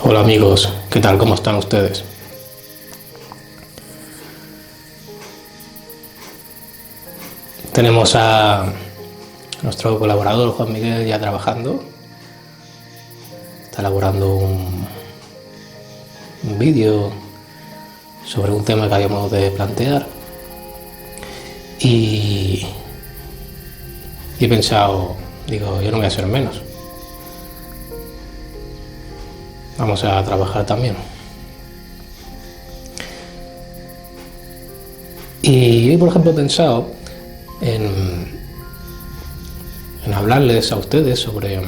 Hola amigos, ¿qué tal? ¿Cómo están ustedes? Tenemos a nuestro colaborador Juan Miguel ya trabajando. Está elaborando un vídeo sobre un tema que habíamos de plantear. Y he pensado, digo, yo no voy a ser menos. Vamos a trabajar también. Y hoy, por ejemplo, he pensado en hablarles a ustedes sobre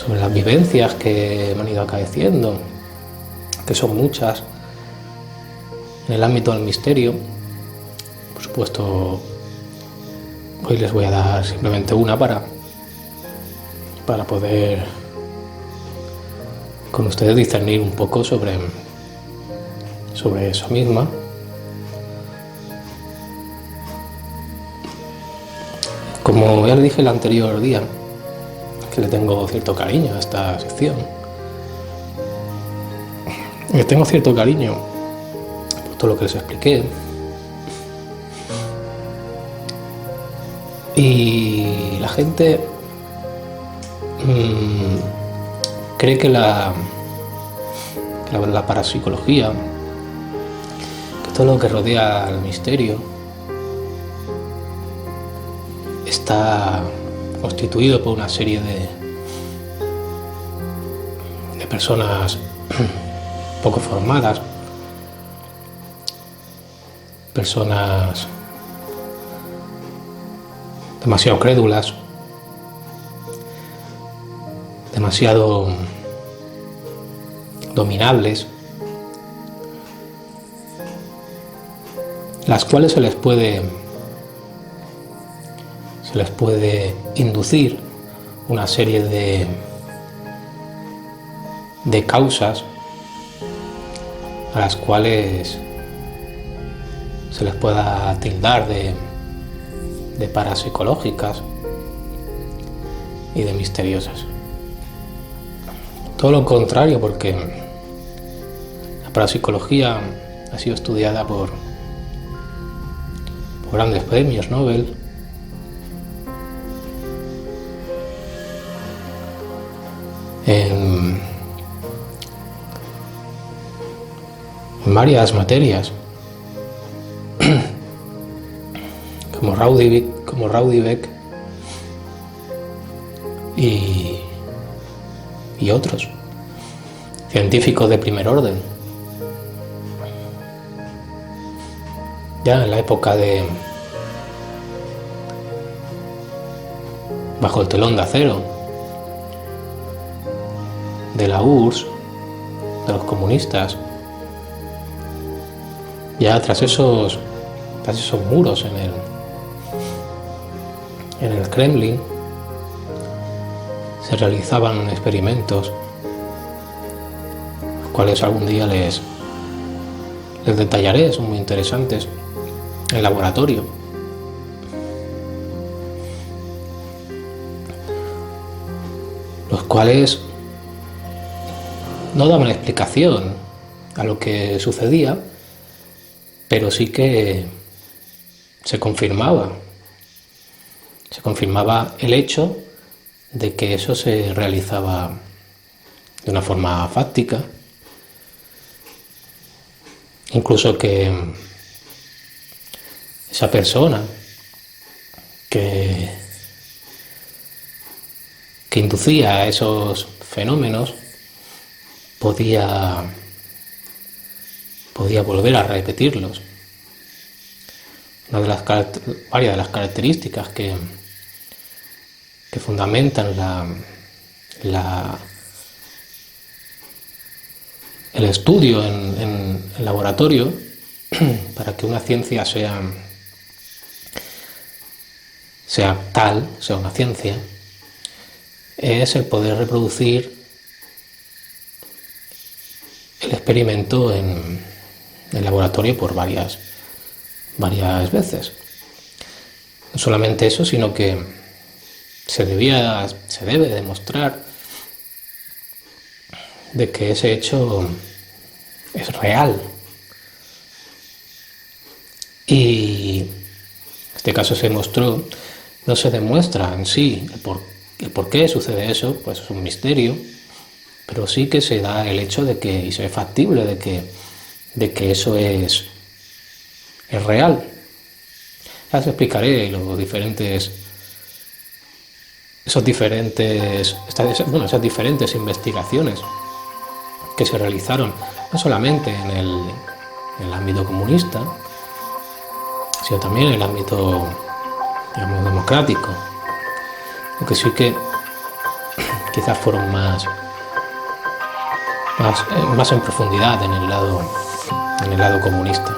las vivencias que me han ido acaeciendo, que son muchas, en el ámbito del misterio. Por supuesto, hoy les voy a dar simplemente una para poder con ustedes discernir un poco sobre eso misma. Como ya le dije el anterior día, que le tengo cierto cariño a esta sección. Le tengo cierto cariño por todo lo que les expliqué. Y la gente cree que la parapsicología, que todo lo que rodea al misterio, está constituido por una serie de personas poco formadas, personas demasiado crédulas, demasiado dominables, las cuales se les puede inducir una serie de causas a las cuales se les pueda tildar de parapsicológicas y de misteriosas. Todo lo contrario, porque la parapsicología ha sido estudiada por grandes premios Nobel. En varias materias, como Raudivec y otros científicos de primer orden. Ya en la época de Bajo el telón de acero, de la URSS, de los comunistas, ya tras esos muros en el Kremlin se realizaban experimentos, los cuales algún día les detallaré, son muy interesantes, en laboratorio. Los cuales no daban explicación a lo que sucedía, pero sí que se confirmaba el hecho de que eso se realizaba de una forma fáctica, incluso que esa persona que inducía esos fenómenos podía volver a repetirlos. Varias de las características que fundamentan el estudio en laboratorio para que una ciencia sea una ciencia, es el poder reproducir el experimento en laboratorio por varias veces. No solamente eso, sino que se debe demostrar de que ese hecho es real. Y en este caso se mostró, no se demuestra en sí el por qué sucede eso, pues es un misterio, pero sí que se da el hecho de que, y se ve factible de que eso es real. Ya os explicaré esas diferentes investigaciones que se realizaron, no solamente en el ámbito comunista, sino también en el ámbito, digamos, democrático, aunque sí que quizás fueron más en profundidad en el lado comunista.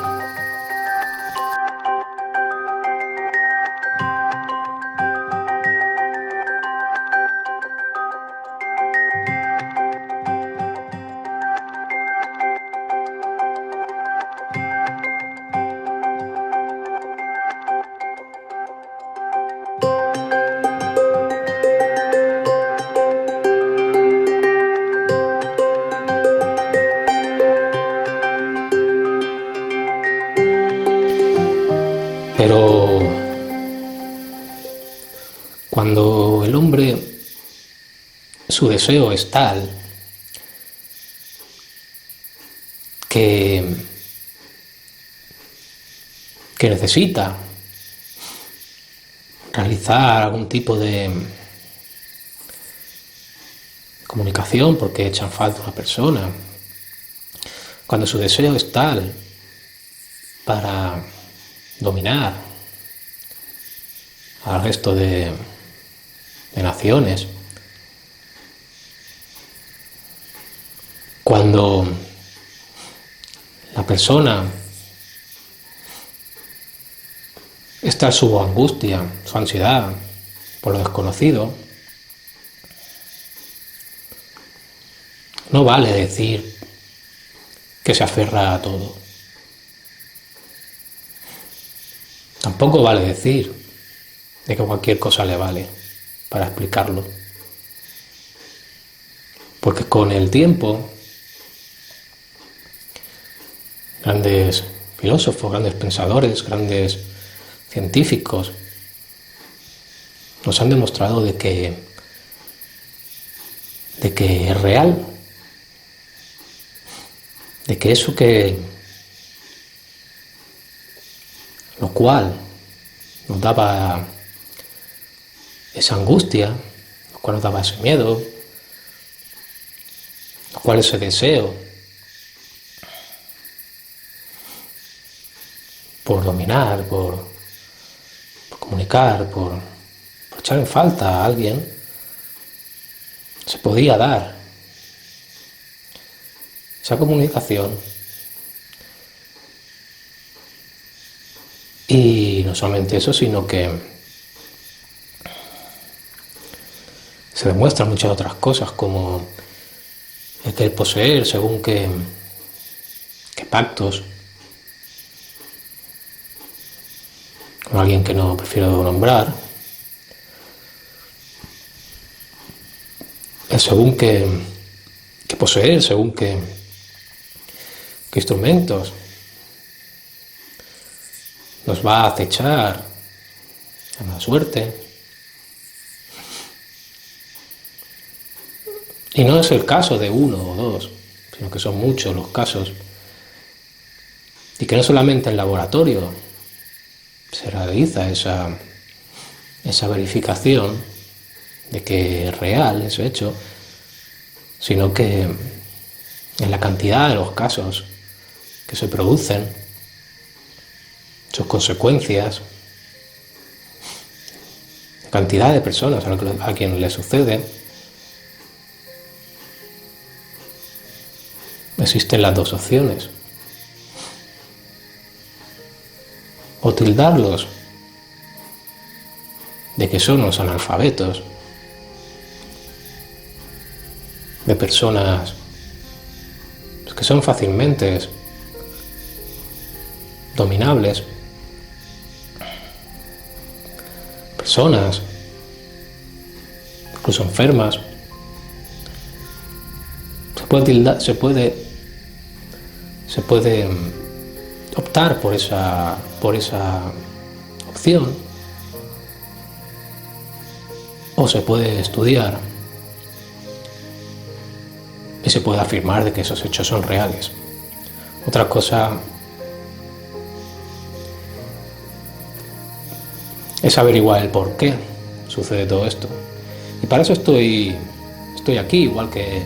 Pero cuando el hombre, su deseo es tal que necesita realizar algún tipo de comunicación porque echan falta una persona, cuando su deseo es tal para dominar al resto de naciones, cuando la persona está su angustia, su ansiedad por lo desconocido, no vale decir que se aferra a todo. Tampoco vale decir de que cualquier cosa le vale para explicarlo. Porque con el tiempo, grandes filósofos, grandes pensadores, grandes científicos nos han demostrado de que es real, de que eso lo cual nos daba esa angustia, lo cual nos daba ese miedo, lo cual ese deseo por dominar, por comunicar, por echar en falta a alguien, se podía dar esa comunicación. Y no solamente eso, sino que se demuestran muchas otras cosas, como el que poseer según qué pactos con alguien que no prefiero nombrar, según qué poseer, según qué instrumentos nos va a acechar la mala suerte. Y no es el caso de uno o dos, sino que son muchos los casos. Y que no solamente en laboratorio se realiza esa verificación de que es real ese hecho, sino que en la cantidad de los casos que se producen, sus consecuencias, la cantidad de personas a quien le sucede, existen las dos opciones: o tildarlos de que son unos analfabetos, de personas que son fácilmente dominables, personas incluso enfermas. Se se puede optar por esa opción, o se puede estudiar y se puede afirmar de que esos hechos son reales. Otra cosa es averiguar el por qué sucede todo esto. Y para eso estoy aquí, igual que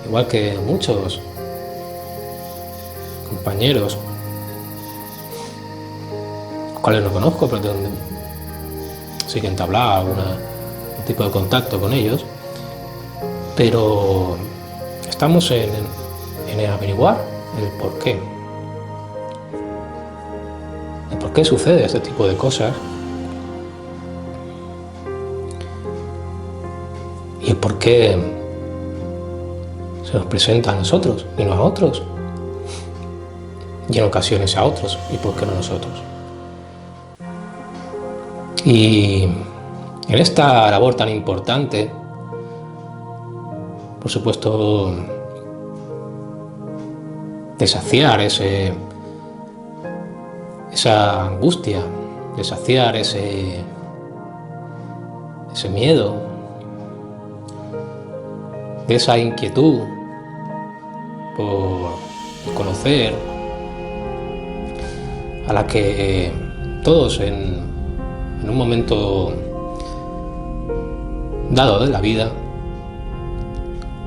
igual que muchos compañeros, los cuales no conozco, pero donde sí que he entablado algún tipo de contacto con ellos, pero estamos en averiguar el por qué. El por qué sucede este tipo de cosas y el por qué se nos presenta a nosotros y no a otros, y en ocasiones a otros, y por qué no a nosotros. Y en esta labor tan importante, por supuesto, de saciar esa angustia, de saciar ese miedo, de esa inquietud por conocer, a la que todos en un momento dado de la vida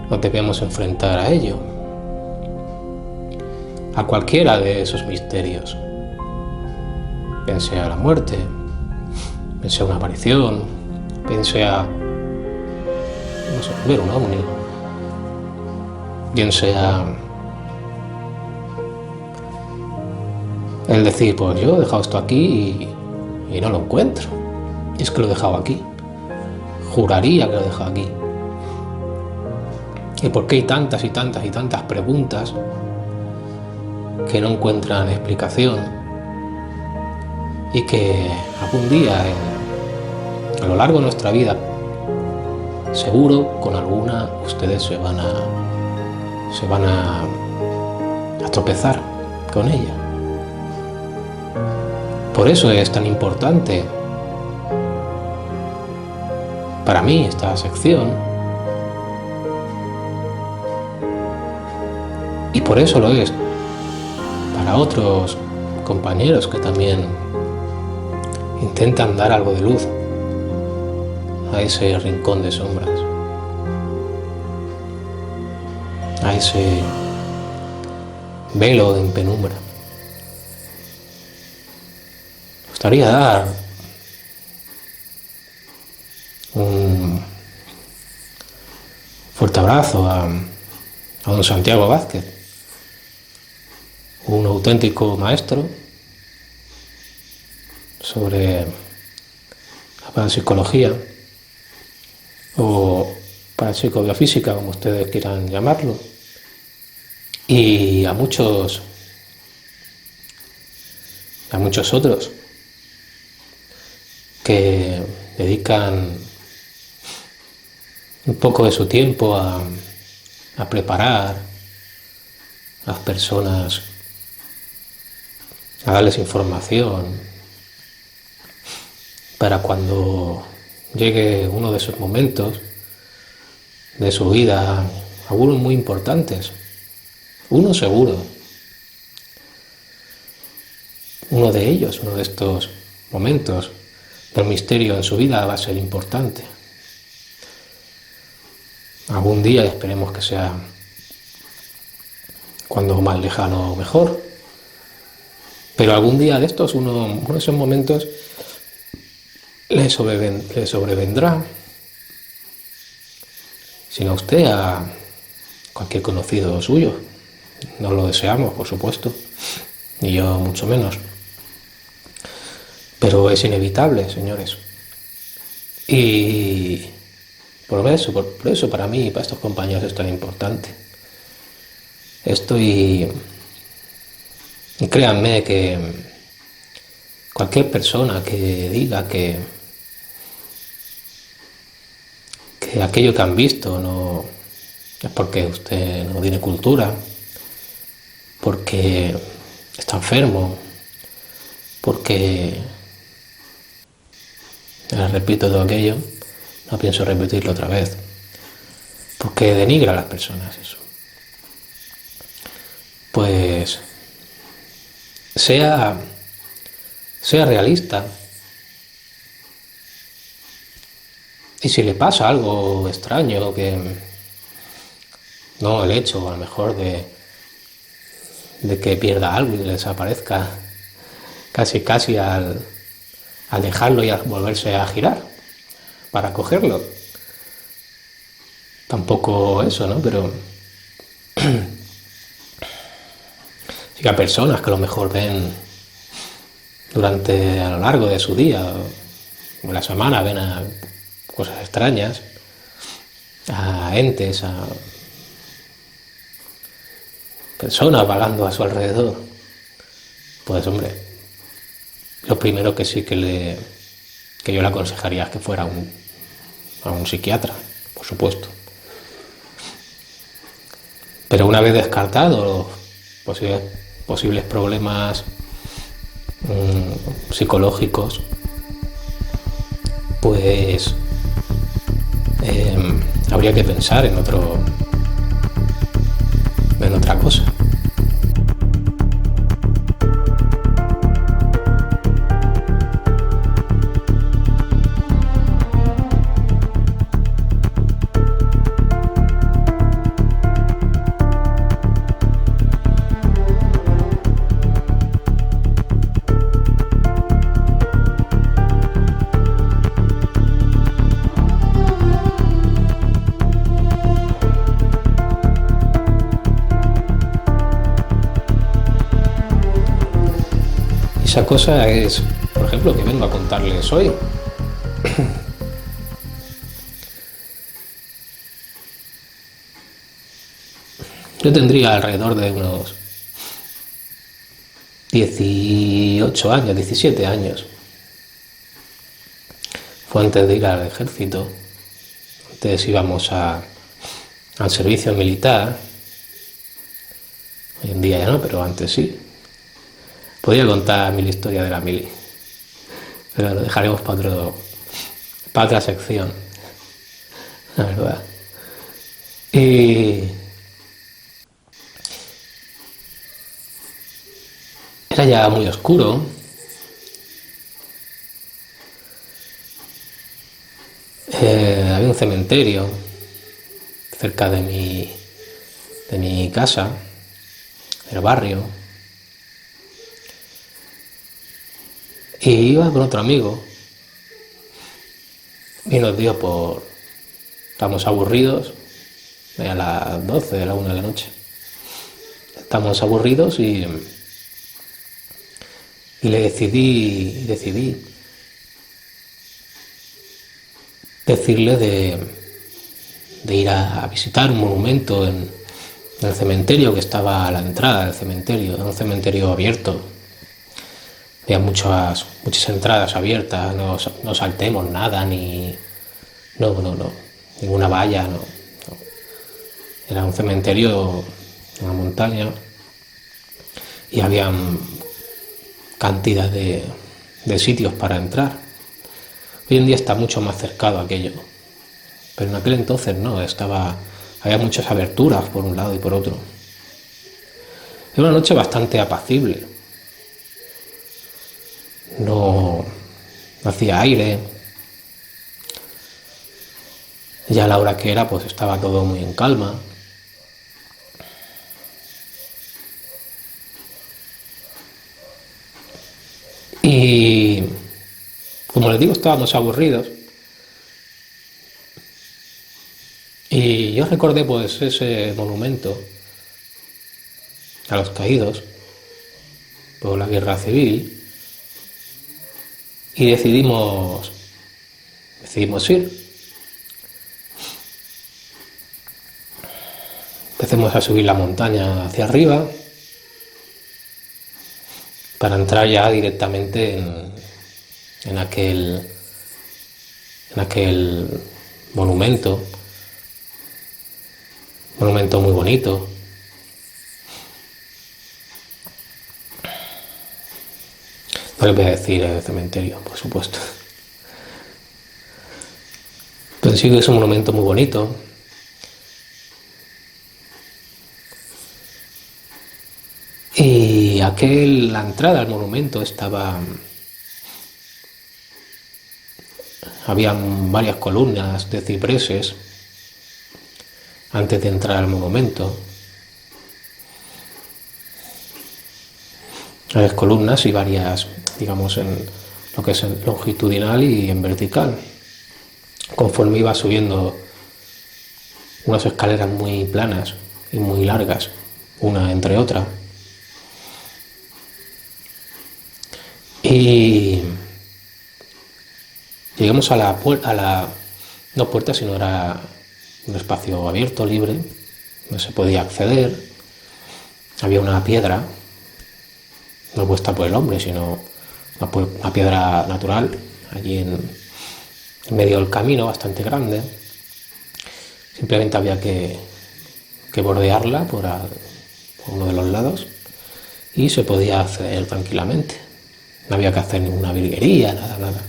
nos debemos enfrentar a ello, a cualquiera de esos misterios, bien sea la muerte, bien sea una aparición, bien sea, no sé, ver un ovni, bien sea el decir, pues yo he dejado esto aquí y no lo encuentro, y es que lo he dejado aquí, juraría que lo he dejado aquí. ¿Y por qué hay tantas y tantas y tantas preguntas que no encuentran explicación y que algún día a lo largo de nuestra vida seguro con alguna ustedes se van a tropezar con ella? Por eso es tan importante para mí esta sección, y por eso lo es para otros compañeros que también intentan dar algo de luz a ese rincón de sombras, a ese velo en penumbra. Me gustaría dar un fuerte abrazo a don Santiago Vázquez, un auténtico maestro sobre la parapsicología o parapsicobiofísica, como ustedes quieran llamarlo, y a muchos otros que dedican un poco de su tiempo a preparar a las personas, a darles información para cuando llegue uno de esos momentos de su vida, algunos muy importantes, uno seguro, uno de ellos, uno de estos momentos del misterio en su vida va a ser importante. Algún día, esperemos que sea cuando más lejano mejor, pero algún día de estos, uno de esos momentos le sobrevendrá, si no a usted, a cualquier conocido suyo. No lo deseamos, por supuesto, ni yo mucho menos, pero es inevitable, señores. Y por eso para mí y para estos compañeros es tan importante. Y créanme que cualquier persona que diga que aquello que han visto no es porque usted no tiene cultura, porque está enfermo, porque, les repito todo aquello, no pienso repetirlo otra vez, porque denigra a las personas eso. Pues sea realista. Y si le pasa algo extraño, que no el hecho a lo mejor de que pierda algo y le desaparezca casi al dejarlo y al volverse a girar para cogerlo. Tampoco eso, ¿no? Pero sí que hay personas que a lo mejor ven a lo largo de su día o la semana, ven a cosas extrañas, a entes, a personas vagando a su alrededor. Pues hombre, lo primero que sí que yo le aconsejaría es que fuera a un psiquiatra, por supuesto. Pero una vez descartados los posibles problemas psicológicos, pues habría que pensar en otra cosa. Esa cosa es, por ejemplo, que vengo a contarles hoy. Yo tendría alrededor de unos 18 años, 17 años. Fue antes de ir al ejército. Antes íbamos al servicio militar. Hoy en día ya no, pero antes sí. Podría contar mil historias de la mili, pero lo dejaremos para otra sección, la verdad. Y era ya muy oscuro. Había un cementerio cerca de mi casa, del barrio. Y iba con otro amigo y nos dio estamos aburridos, a las 12, a la 1 de la noche. Estamos aburridos y decidí decirle de ir a visitar un monumento en el cementerio que estaba a la entrada del cementerio. Era un cementerio abierto. Había muchas entradas abiertas, no saltemos nada, no, ninguna valla, no. Era un cementerio en la montaña y había cantidad de sitios para entrar. Hoy en día está mucho más cercado aquello, pero en aquel entonces no, había muchas aberturas por un lado y por otro. Era una noche bastante apacible. No hacía aire. Ya a la hora que era, pues estaba todo muy en calma. Y como les digo, estábamos aburridos. Y yo recordé pues ese monumento a los caídos por la guerra civil. Y decidimos ir. Empecemos a subir la montaña hacia arriba para entrar ya directamente en aquel monumento, monumento muy bonito. No les voy a decir el cementerio, por supuesto. Pero sí que es un monumento muy bonito. Y la entrada al monumento habían varias columnas de cipreses antes de entrar al monumento. Varias columnas y varias, digamos, en lo que es en longitudinal y en vertical. Conforme iba subiendo unas escaleras muy planas y muy largas, una entre otra. Y llegamos a la puerta, no puerta, sino era un espacio abierto, libre, no se podía acceder. Había una piedra, no puesta por el hombre, sino una piedra natural, allí en medio del camino, bastante grande. Simplemente había que bordearla por uno de los lados y se podía acceder tranquilamente. No había que hacer ninguna virguería, nada.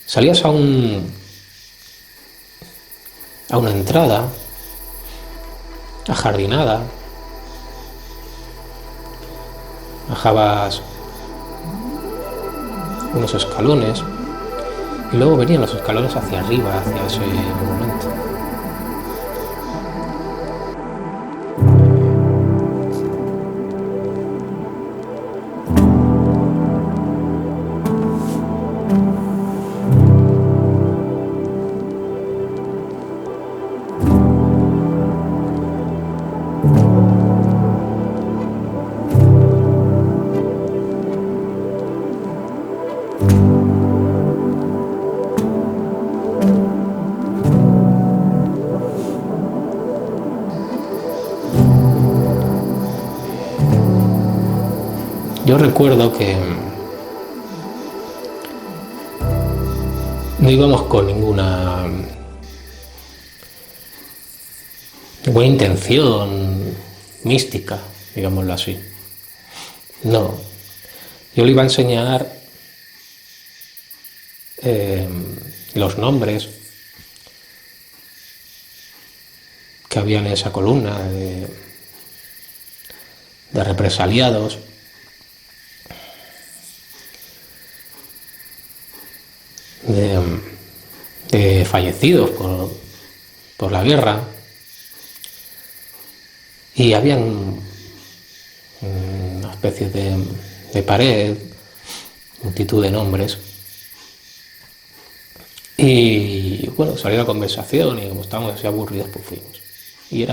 Salías a una entrada ajardinada, bajabas unos escalones y luego venían los escalones hacia arriba, hacia ese monumento. Yo recuerdo que no íbamos con ninguna intención mística, digámoslo así. No, yo le iba a enseñar los nombres que había en esa columna de represaliados, de fallecidos por la guerra, y había una especie de pared, multitud de nombres, y bueno, salió la conversación y como estábamos así aburridos, pues fuimos. Y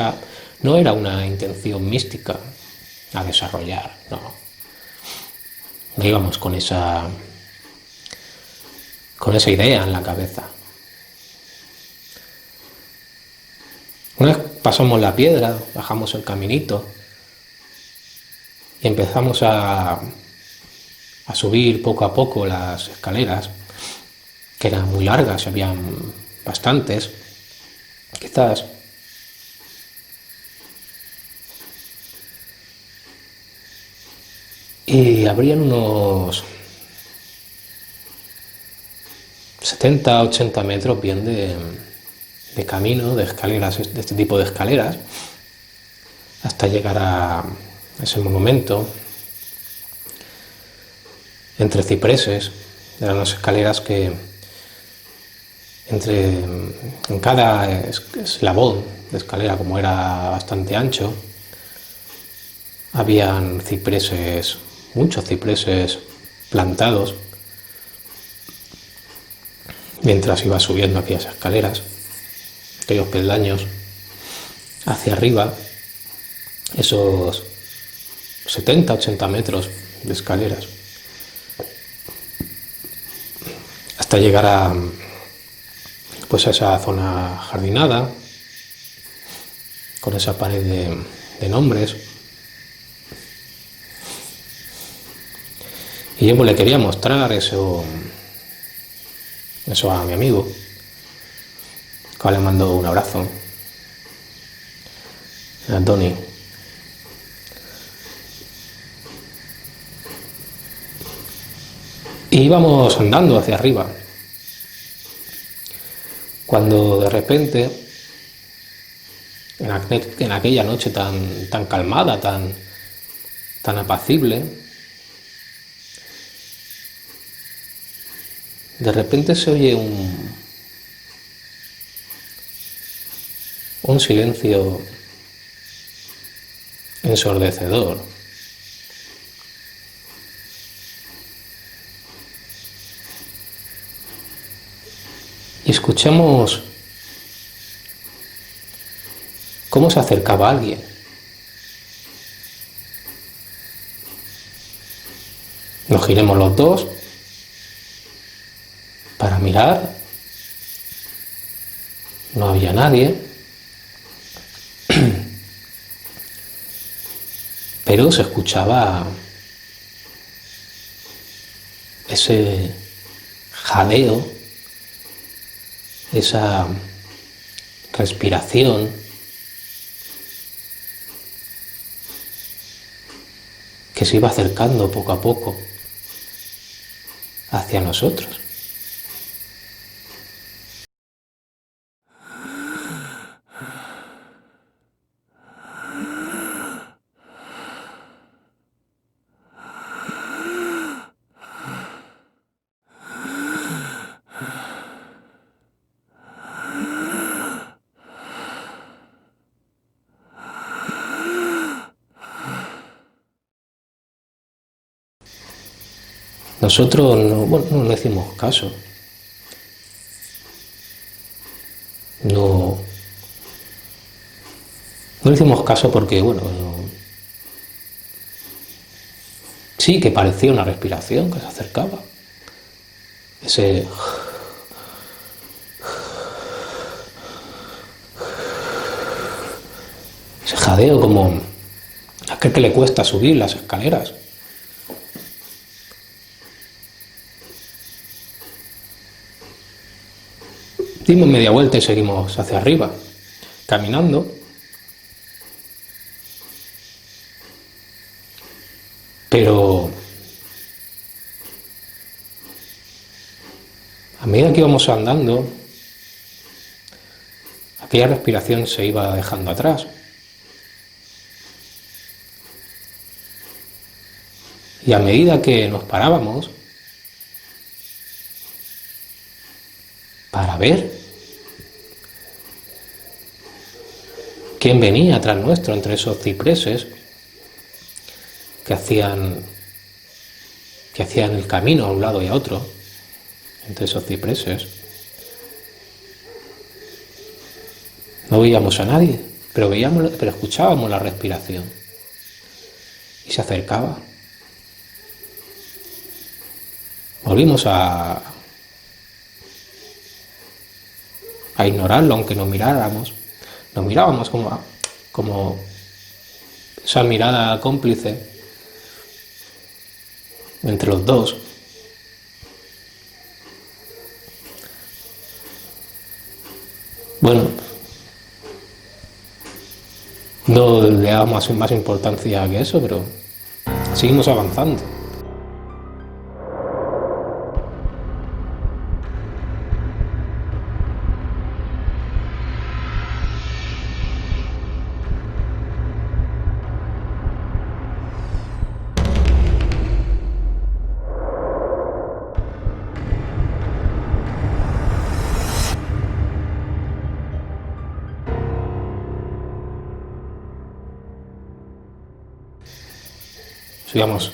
no era una intención mística a desarrollar, no íbamos con esa idea en la cabeza. Una vez pasamos la piedra, bajamos el caminito y empezamos a subir poco a poco las escaleras, que eran muy largas, habían bastantes, quizás. Y habrían unos 70-80 metros bien de camino, de escaleras, de este tipo de escaleras, hasta llegar a ese monumento entre cipreses. Eran unas escaleras que en cada eslabón de escalera, como era bastante ancho, habían cipreses, muchos cipreses plantados, mientras iba subiendo aquellas escaleras, aquellos peldaños, hacia arriba, esos 70-80 metros de escaleras, hasta llegar a esa zona jardinada, con esa pared de nombres. Y yo le quería mostrar eso a mi amigo, que le mando un abrazo a Tony. Y íbamos andando hacia arriba, cuando de repente, en aquella noche tan calmada, tan apacible, de repente se oye un silencio ensordecedor. Y escuchamos cómo se acercaba alguien. Nos giremos los dos para mirar. No había nadie, pero se escuchaba ese jadeo, esa respiración que se iba acercando poco a poco hacia nosotros. Nosotros no le hicimos caso. No le hicimos caso porque, sí que parecía una respiración que se acercaba. Ese jadeo como aquel que le cuesta subir las escaleras. Dimos media vuelta y seguimos hacia arriba, caminando. Pero a medida que íbamos andando, aquella respiración se iba dejando atrás. Y a medida que nos parábamos para ver quién venía atrás nuestro entre esos cipreses que hacían el camino a un lado y a otro, entre esos cipreses, no veíamos a nadie, pero escuchábamos la respiración y se acercaba. Volvimos a ignorarlo, aunque nos mirábamos como esa mirada cómplice entre los dos. No le damos más importancia que eso, pero seguimos avanzando.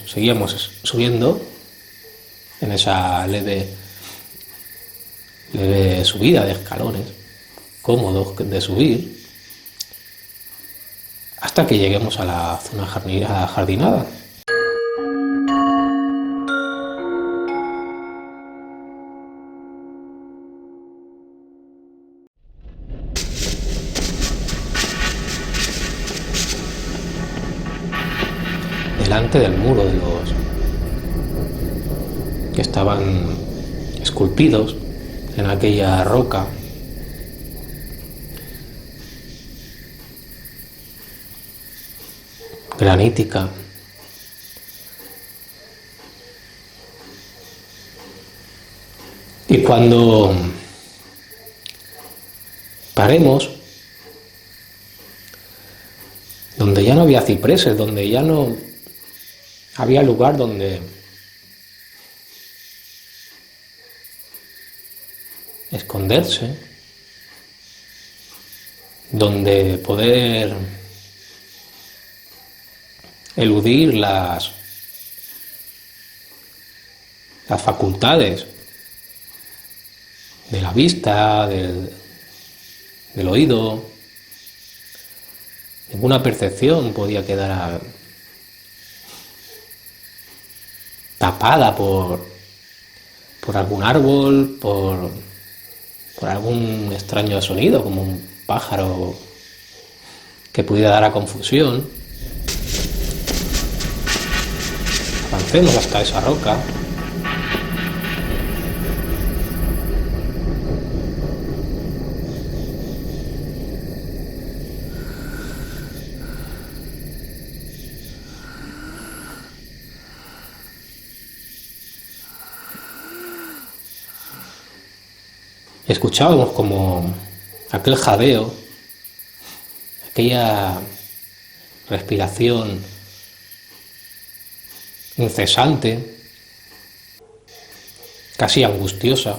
Seguíamos subiendo en esa leve subida de escalones, cómodos de subir, hasta que lleguemos a la zona jardinada. Delante del muro de los que estaban esculpidos en aquella roca, granítica. Y cuando paremos, donde ya no había cipreses, donde ya no había lugar donde esconderse, donde poder eludir las facultades de la vista, del oído. Ninguna percepción podía quedar tapada por algún árbol, por algún extraño sonido, como un pájaro que pudiera dar a confusión. Avancemos hasta esa roca. Escuchábamos como aquel jadeo, aquella respiración incesante, casi angustiosa,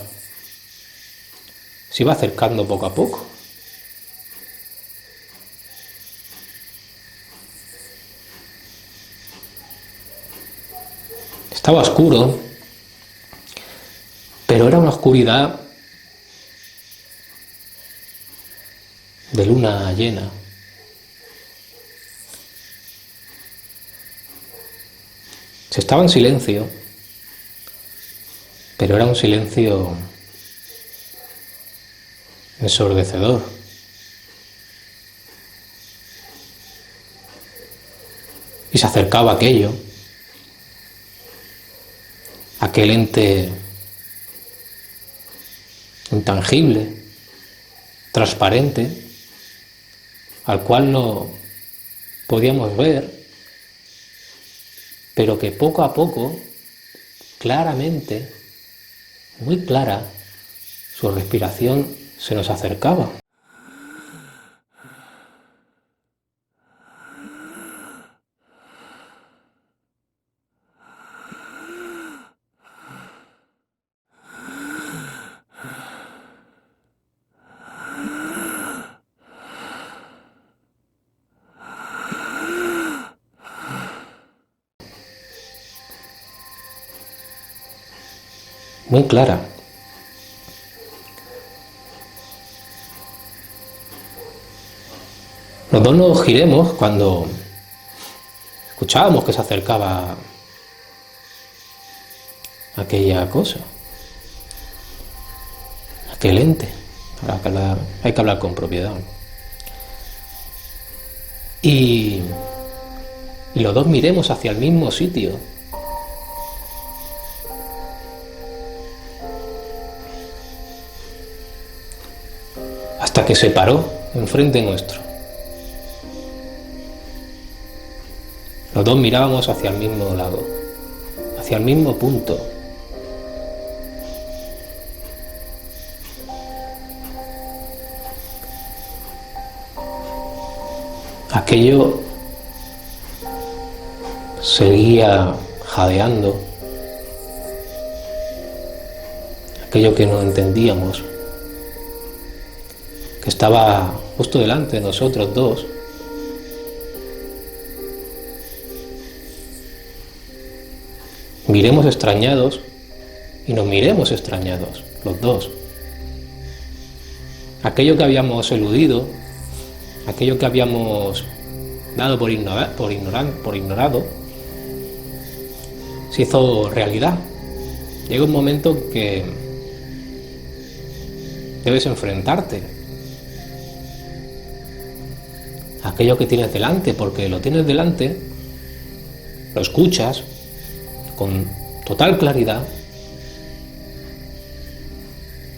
se iba acercando poco a poco. Estaba oscuro, pero era una oscuridad de luna llena. Se estaba en silencio, pero era un silencio ensordecedor. Y se acercaba aquel ente intangible, transparente, al cual no podíamos ver, pero que poco a poco, claramente, muy clara, su respiración se nos acercaba. Muy clara. Los dos nos giremos cuando escuchábamos que se acercaba aquella cosa, aquel ente. Ahora hay que hablar con propiedad. Y los dos miremos hacia el mismo sitio. Hasta que se paró enfrente nuestro. Los dos mirábamos hacia el mismo lado, hacia el mismo punto. Aquello seguía jadeando, aquello que no entendíamos, que estaba justo delante de nosotros dos. Miremos extrañados y nos miremos extrañados, los dos. Aquello que habíamos eludido, aquello que habíamos dado por ignorado, se hizo realidad. Llega un momento en que debes enfrentarte a aquello que tienes delante, porque lo tienes delante, lo escuchas con total claridad,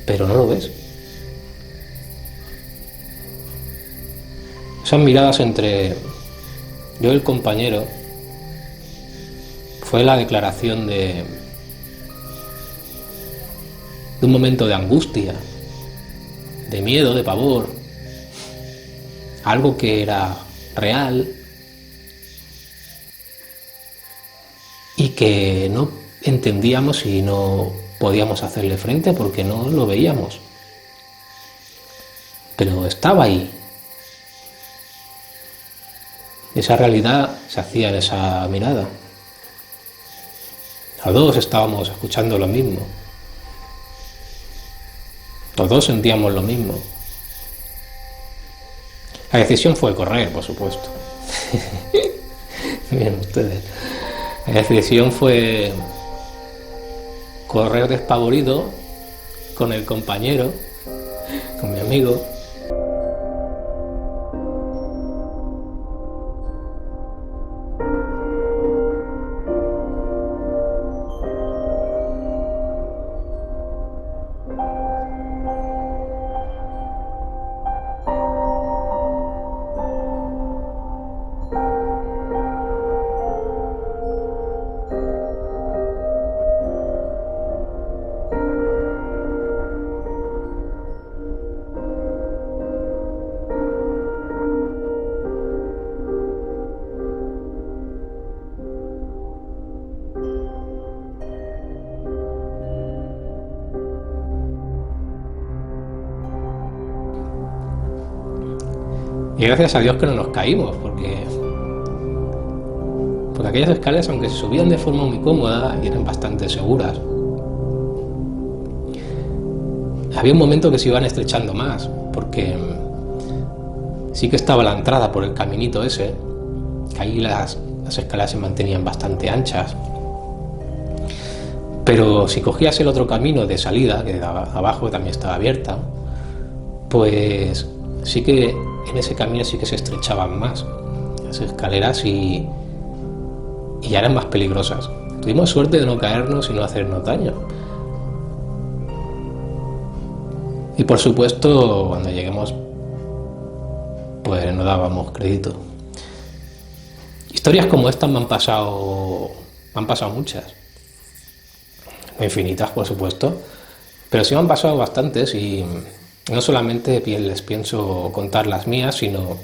pero no lo ves. Esas miradas entre yo el compañero, fue la declaración de un momento de angustia, de miedo, de pavor, algo que era real y que no entendíamos y no podíamos hacerle frente porque no lo veíamos. Pero estaba ahí. Esa realidad se hacía en esa mirada. Los dos estábamos escuchando lo mismo. Los dos sentíamos lo mismo. La decisión fue correr, por supuesto. Miren ustedes. La decisión fue correr despavorido con el compañero, con mi amigo. Y gracias a Dios que no nos caímos, porque aquellas escaleras, aunque se subían de forma muy cómoda y eran bastante seguras, había un momento que se iban estrechando más, porque sí que estaba la entrada por el caminito ese, que ahí las escaleras se mantenían bastante anchas, pero si cogías el otro camino de salida, que abajo también estaba abierta, pues sí que en ese camino sí que se estrechaban más las escaleras y ya eran más peligrosas. Tuvimos suerte de no caernos y no hacernos daño. Y por supuesto, cuando lleguemos, pues no dábamos crédito. Historias como estas me han pasado muchas. No infinitas, por supuesto, pero sí me han pasado bastantes y no solamente les pienso contar las mías, sino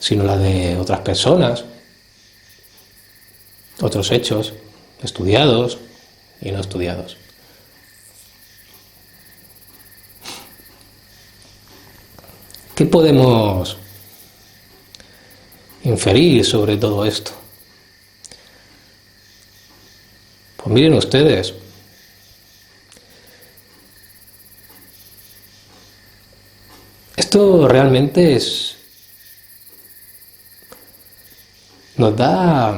la de otras personas, otros hechos, estudiados y no estudiados. ¿Qué podemos inferir sobre todo esto? Pues miren ustedes, esto realmente nos da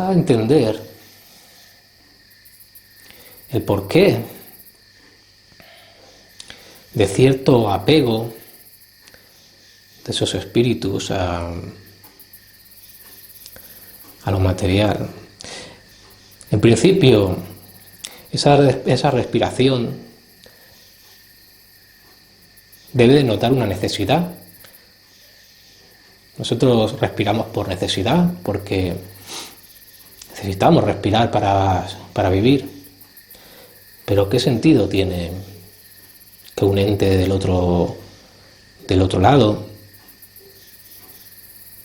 a entender el porqué de cierto apego de esos espíritus a lo material. En principio, esa respiración debe denotar una necesidad. Nosotros respiramos por necesidad, porque necesitamos respirar para vivir. Pero ¿qué sentido tiene que un ente del otro lado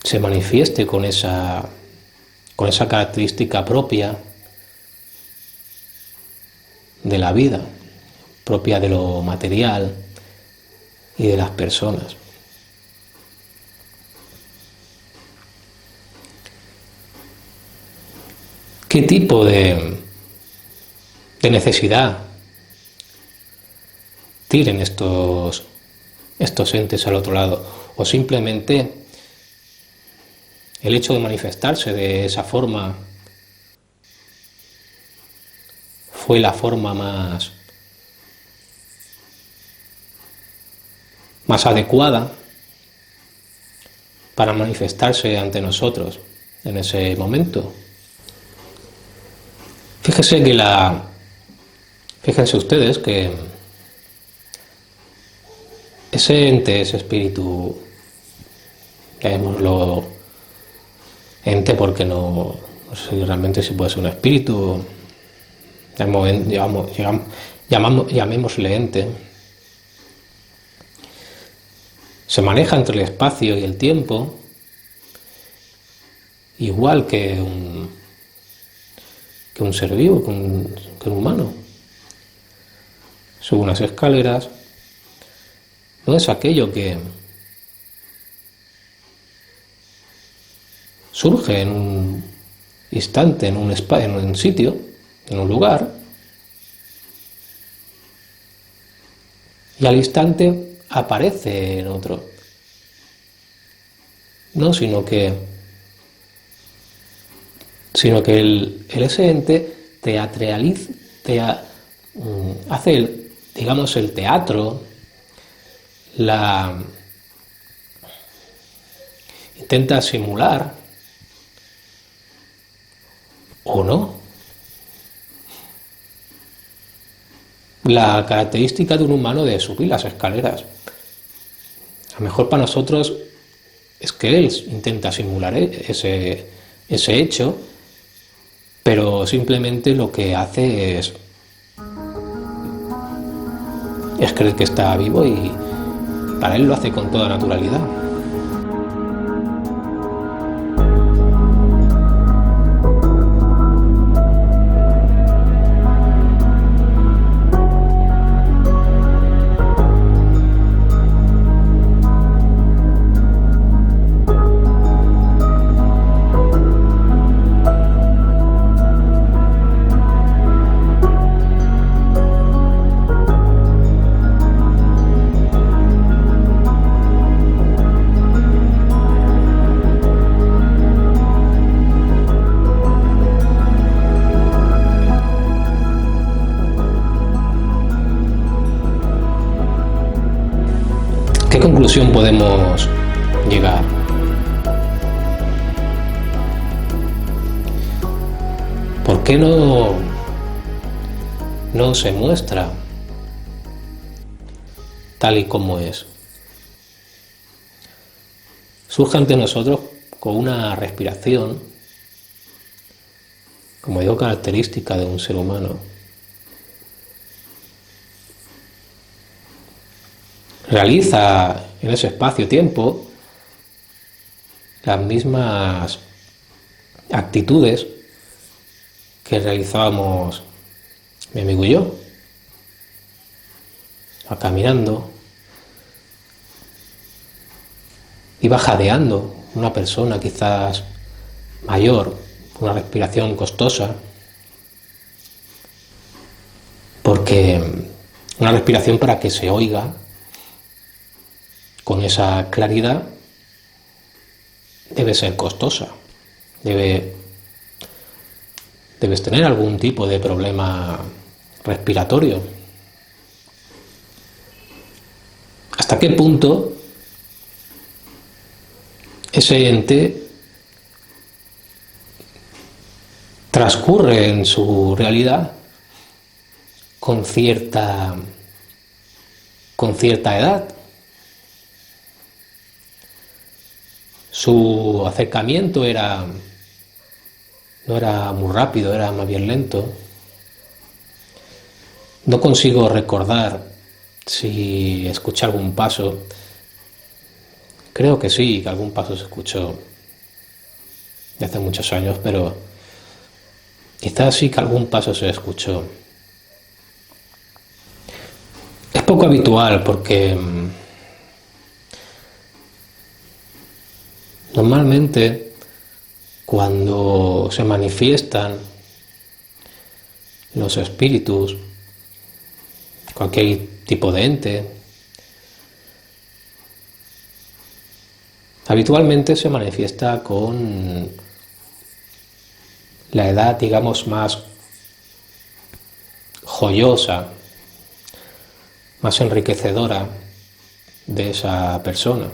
se manifieste con esa característica propia de la vida, propia de lo material y de las personas? ¿Qué tipo de necesidad tienen estos entes al otro lado? ¿O simplemente el hecho de manifestarse de esa forma fue la forma más adecuada para manifestarse ante nosotros en ese momento? Fíjense ustedes que ese ente, ese espíritu llamémoslo ente porque no sé si realmente si puede ser un espíritu, llamémosle ente, se maneja entre el espacio y el tiempo, igual que un ser vivo, que un humano. Sube unas escaleras, no es aquello que surge en un instante, en un sitio, en un lugar, y al instante aparece en otro. No, sino que ese ente teatraliza, hace el teatro, intenta simular, o no, la característica de un humano de subir las escaleras. A lo mejor para nosotros es que él intenta simular ese hecho, pero simplemente lo que hace es creer que está vivo y para él lo hace con toda naturalidad. ¿Qué conclusión podemos llegar? ¿Por qué no se muestra tal y como es? Surge ante nosotros con una respiración, como digo, característica de un ser humano. Realiza en ese espacio-tiempo las mismas actitudes que realizábamos mi amigo y yo. Iba caminando, iba jadeando, una persona quizás mayor, una respiración costosa, porque una respiración para que se oiga con esa claridad debe ser costosa, debes tener algún tipo de problema respiratorio. ¿Hasta qué punto ese ente transcurre en su realidad con cierta edad? Su acercamiento no era muy rápido, era más bien lento. No consigo recordar si escuché algún paso. Creo que sí, que algún paso se escuchó de hace muchos años, pero quizás sí que algún paso se escuchó. Es poco habitual porque normalmente cuando se manifiestan los espíritus, cualquier tipo de ente, habitualmente se manifiesta con la edad, digamos, más joyosa, más enriquecedora de esa persona.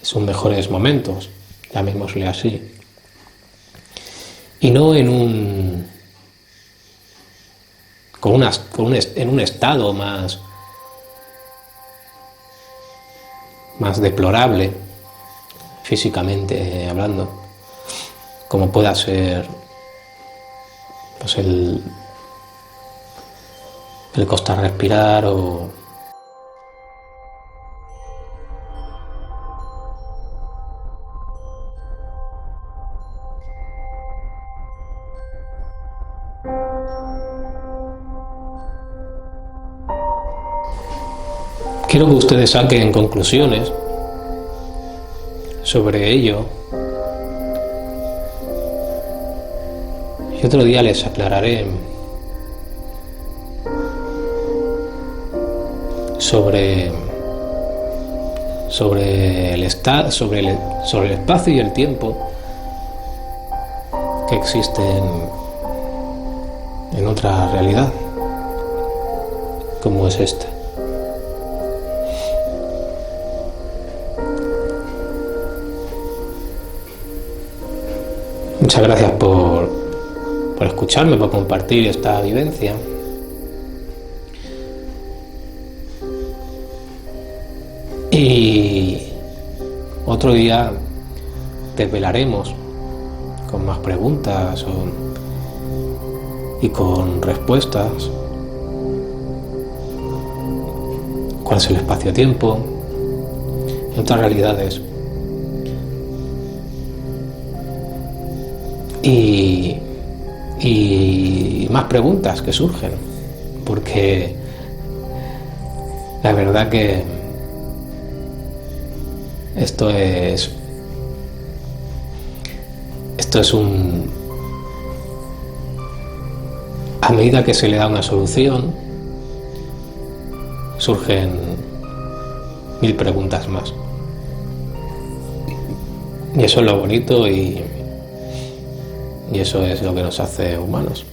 Sus mejores momentos, llamémosle así. Y no en un estado más más deplorable, físicamente hablando, como pueda ser pues el costar respirar o quiero que ustedes saquen conclusiones sobre ello y otro día les aclararé sobre el espacio y el tiempo que existen en otra realidad como es esta. Muchas gracias por escucharme, por compartir esta vivencia. Y otro día desvelaremos con más preguntas y con respuestas cuál es el espacio-tiempo en otras realidades. Y más preguntas que surgen, porque la verdad que esto es a medida que se le da una solución, surgen 1000 preguntas más. Y eso es lo bonito y eso es lo que nos hace humanos.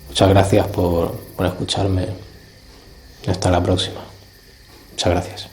Muchas gracias por escucharme. Hasta la próxima. Muchas gracias.